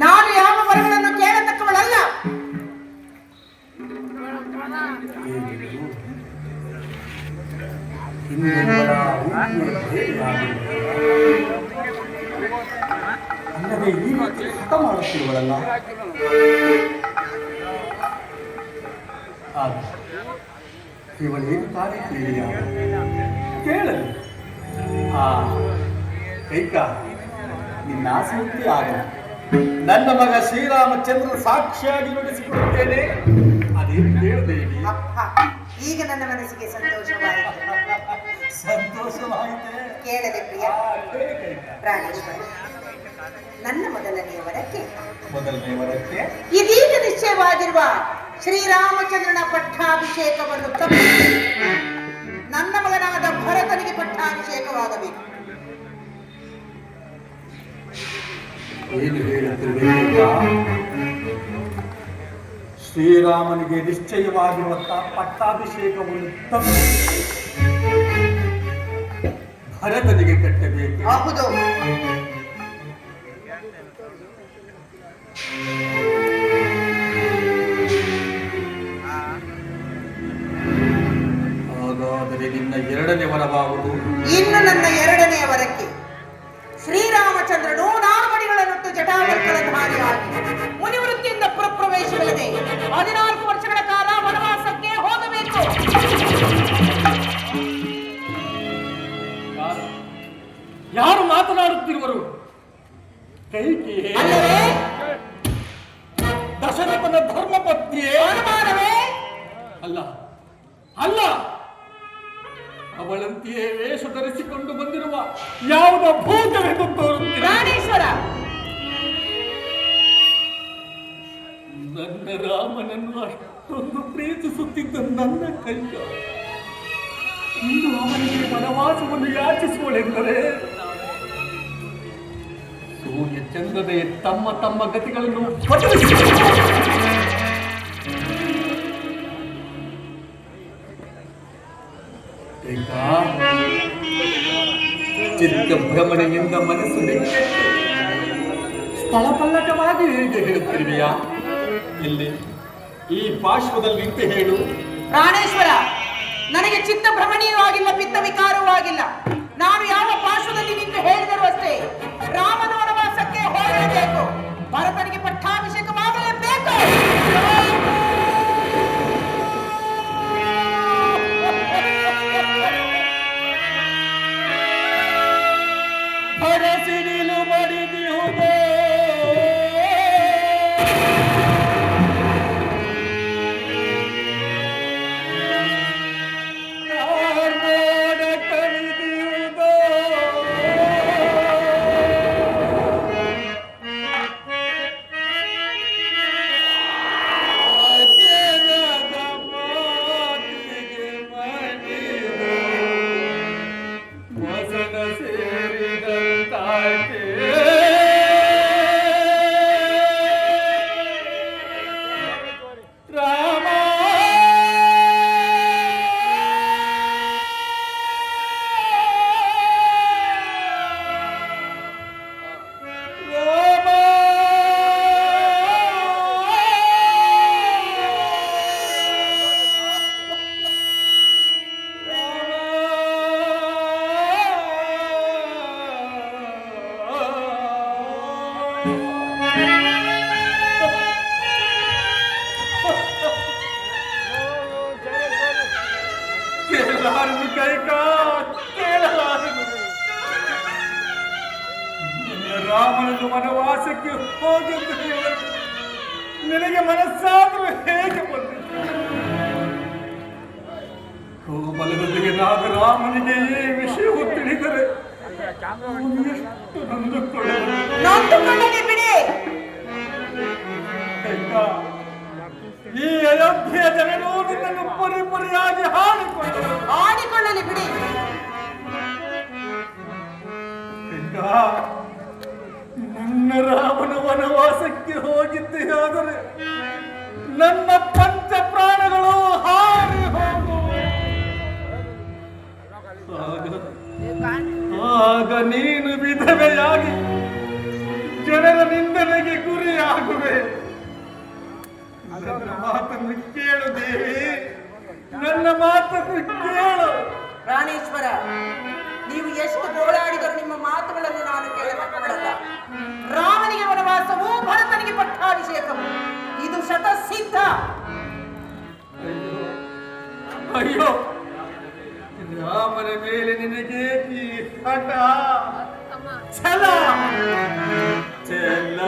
ನಾನು ಯಾವ ವರಗಳನ್ನು ಕೇಳತಕ್ಕವಳಲ್ಲ. ಅಲ್ಲದೆ ಈ ರೀತಿ ಹಠ ಮಾಡುತ್ತಿರುವಳಲ್ಲ. ಇವಳೇನು ಕಾರ್ಯ ಕೇಳಲಿ. ಕೈಕ ನಿನ್ನ ಆಸಕ್ತಿ ಆಗ ನನ್ನ ಮಗ ಶ್ರೀರಾಮಚಂದ್ರ ಸಾಕ್ಷಿಯಾಗಿ ನುಡಿಸಿಕೊಡುತ್ತೇನೆ. ಅದೇನು ಕೇಳದೇವಿ? ಈಗ ನನ್ನ ಮನಸ್ಸಿಗೆ ಸಂತೋಷವಾಯಿತೆ. ಕೇಳದೆ ಪ್ರಿಯ ಪ್ರಾಣೇಶ್ವರ, ನನ್ನ ಮೊದಲನೆಯ ವರಕ್ಕೆ ಇದೀಗ ನಿಶ್ಚಯವಾಗಿರುವ ಶ್ರೀರಾಮಚಂದ್ರನ ಪಟ್ಟಾಭಿಷೇಕವನ್ನು ತಪ್ಪಿಸಿ ನನ್ನ ಮಗನಾದ ಭರತನಿಗೆ ಪಟ್ಟಾಭಿಷೇಕವಾಗಬೇಕು. ಏನು ಹೇಳುತ್ತಿರಬೇಕು? ಶ್ರೀರಾಮನಿಗೆ ನಿಶ್ಚಯವಾಗಿರುವಂತಹ ಪಟ್ಟಾಭಿಷೇಕವನ್ನು ತಪ್ಪಿಸಿ ಭರತನಿಗೆ ಕಟ್ಟಬೇಕು. ಹೌದು. ಹಾಗಾದರೆ ನಿನ್ನ ಎರಡನೇ ವರವಾಗುವುದು? ಇನ್ನು ನನ್ನ ಎರಡನೆಯ ವರಕ್ಕೆ ಶ್ರೀರಾಮಚಂದ್ರನು ನಾಮಣಿಗಳನ್ನುಟ್ಟು ಜಟಾವರ್ಕಳಧಾರಿಯಾಗಿ ಮುನಿವೃತ್ತಿಯಿಂದ ಪುರಪ್ರವೇಶವಿಲ್ಲದೆ 14 ವರ್ಷಗಳ ಕಾಲ ವನವಾಸಕ್ಕೆ ಹೋಗಬೇಕು. ಯಾರು ಮಾತನಾಡುತ್ತಿರುವರು? ಕೈಕೇಯಿ ಅಲ್ಲವೇ? ದಶರಥನ ಧರ್ಮಪತ್ನಿಯೇ? ಅನುಮಾನವೇ? ಅಲ್ಲ ಅಲ್ಲ, ಅವಳಂತೆಯೇ ವೇಷ ಧರಿಸಿಕೊಂಡು ಬಂದಿರುವ ಯಾವುದೋ ಭೂತವೆಂದು ತೋರುತ್ತಿದೆ. ಪ್ರಾಣೇಶ್ವರ, ನನ್ನ ರಾಮನನ್ನು ಅಷ್ಟೊಂದು ಪ್ರೀತಿಸುತ್ತಿದ್ದ ನನ್ನ ಕೈಕ ಇಂದು ಅವನಿಗೆ ವನವಾಸವನ್ನು ಯಾಚಿಸುವಳೆಂದರೆ ಸೂರ್ಯ ಚಂದ್ರನೇ ತಮ್ಮ ತಮ್ಮ ಗತಿಗಳನ್ನು ಚಿತ್ತಭ್ರಮಣೆಯಿಂದ ಮನಸ್ಸು ಸ್ಥಳಪಲ್ಲಟವಾಗಿ ಹೇಗೆ ಹೇಳುತ್ತಿರುವೆಯಾ? ಇಲ್ಲಿ ಈ ಪಾರ್ಶ್ವದಲ್ಲಿ ನಿಂತು ಹೇಳು. ಪ್ರಾಣೇಶ್ವರ, ನನಗೆ ಚಿತ್ತ ಭ್ರಮಣೀಯೂ ಆಗಿಲ್ಲ, ಪಿತ್ತ ವಿಕಾರವೂ ಆಗಿಲ್ಲ. ನಾನು ಯಾವ ಪಾರ್ಶ್ವದಲ್ಲಿ ನಿಂತು ಹೇಳಿದರೂ ಅಷ್ಟೇ, ರಾಮನ ವನವಾಸಕ್ಕೆ ಹೋಗಲೇಬೇಕು. ಭರತನಿಗೆ ಪಟ್ಟಾಭಿಷೇಕವಾಗಲೇಬೇಕು. ಹರಸಿರಿಲು ಮಡಿದಿಹುದೇ ರಾಮನನ್ನು ವನವಾಸಕ್ಕೆ ಹೋಗಿದ್ದು ನಿನಗೆ ಮನಸ್ಸಾದರೂ ಹೇಗೆ ಬಂದಿತ್ತು? ಕೋಮಲದೊಂದಿಗೆ ನಾದ ರಾಮನಿಗೆ ಈ ವಿಷಯವು ತಿಳಿದರೆ ಎಷ್ಟು ನೊಂದುಕೊಳ್ಳಲಿ ಬಿಡಿ. ಈ ಅಯೋಧ್ಯೆಯ ಜನರು ನಿನ್ನನ್ನು ಪರಿಪರಿಯಾಗಿ ಹಾಡಿಕೊಳ್ಳಲಿ ಬಿಡಿ. ನನ್ನ ರಾಮನ ವನವಾಸಕ್ಕೆ ಹೋಗಿದ್ದೆ ಆದರೆ ನನ್ನ ಪಂಚ ಪ್ರಾಣಗಳು ಹಾರಿ ಆಗ ನೀನು ವಿಧವೆಯಾಗಿ ಜನರ ನಿಂದನೆಗೆ ಗುರಿ ಆಗುವೆ. ನನ್ನ ಮಾತನ್ನು ಕೇಳು ದೇವಿ, ನನ್ನ ಮಾತನ್ನು ಕೇಳು. ಪ್ರಾಣೇಶ್ವರ, ನೀವು ಎಷ್ಟು ಗೋಳಾಡಿದರೂ ನಿಮ್ಮ ಮಾತುಗಳನ್ನು ನಾನು ಕೇಳತಕ್ಕವಳಲ್ಲ. ರಾಮನಿಗೆ ವನವಾಸವೂ ಭರತನಿಗೆ ಪಟ್ಟಾಭಿಷೇಕವು ಇದು ಶತಸಿದ್ಧ. ಅಯ್ಯೋ, ರಾಮನ ಮೇಲೆ ನಿನಗೆ ಈ ಹಠ ಛಲ ಛಲ